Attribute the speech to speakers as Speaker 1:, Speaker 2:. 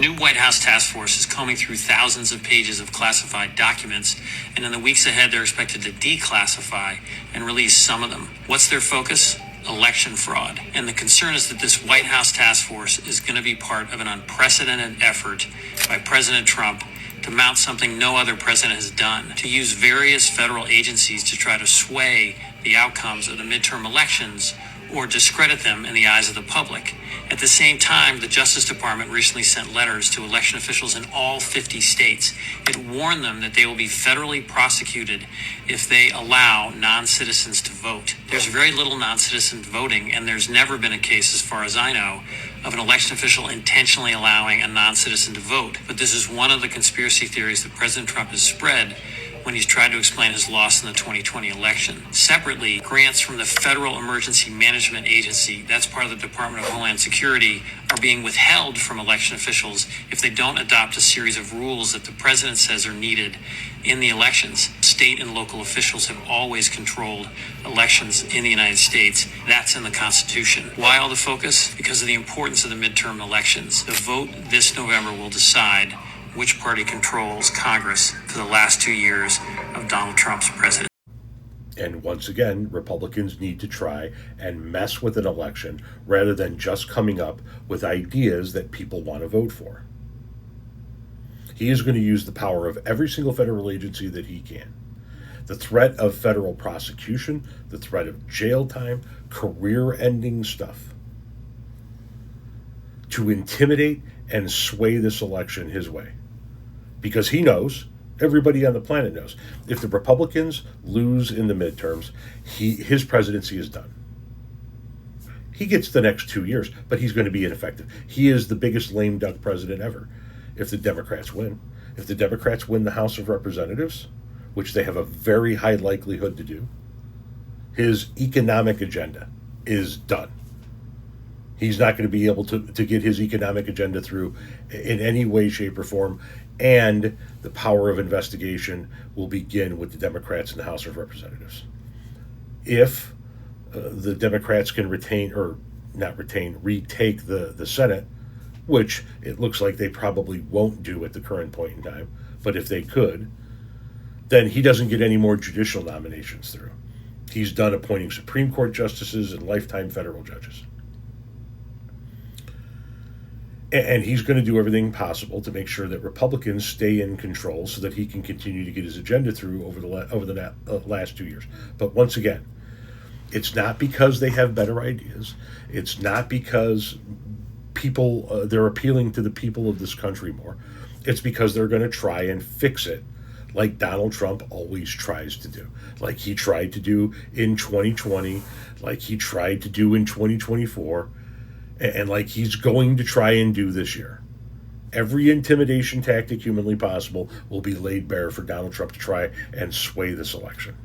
Speaker 1: new White House task force is combing through thousands of pages of classified documents, and in the weeks ahead, they're expected to declassify and release some of them. What's their focus? Election fraud. And the concern is that this White House task force is going to be part of an unprecedented effort by President Trump to mount something no other president has done, to use various federal agencies to try to sway the outcomes of the midterm elections or discredit them in the eyes of the public. At the same time, the Justice Department recently sent letters to election officials in all 50 states. It warned them that they will be federally prosecuted if they allow non-citizens to vote. There's very little non-citizen voting, and there's never been a case, as far as I know, of an election official intentionally allowing a non-citizen to vote. But this is one of the conspiracy theories that President Trump has spread when he's tried to explain his loss in the 2020 election. Separately, grants from the Federal Emergency Management Agency, that's part of the Department of Homeland Security, are being withheld from election officials if they don't adopt a series of rules that the president says are needed in the elections. State and local officials have always controlled elections in the United States. That's in the Constitution. Why all the focus? Because of the importance of the midterm elections. The vote this November will decide which party controls Congress for the last 2 years of Donald Trump's presidency.
Speaker 2: And once again, Republicans need to try and mess with an election rather than just coming up with ideas that people want to vote for. He is going to use the power of every single federal agency that he can. The threat of federal prosecution, the threat of jail time, career-ending stuff, to intimidate and sway this election his way. Because he knows, everybody on the planet knows, if the Republicans lose in the midterms, his presidency is done. He gets the next 2 years, but he's going to be ineffective. He is the biggest lame duck president ever if the Democrats win. If the Democrats win the House of Representatives, which they have a very high likelihood to do, his economic agenda is done. He's not going to be able to get his economic agenda through in any way, shape, or form, and the power of investigation will begin with the Democrats in the House of Representatives. If the Democrats can retake the Senate, which it looks like they probably won't do at the current point in time, but if they could, then he doesn't get any more judicial nominations through. He's done appointing Supreme Court justices and lifetime federal judges. And he's going to do everything possible to make sure that Republicans stay in control so that he can continue to get his agenda through over the last 2 years. But once again, it's not because they have better ideas. It's not because people they're appealing to the people of this country more. It's because they're going to try and fix it like Donald Trump always tries to do, like he tried to do in 2020, like he tried to do in 2024. And like he's going to try and do this year. Every intimidation tactic humanly possible will be laid bare for Donald Trump to try and sway this election.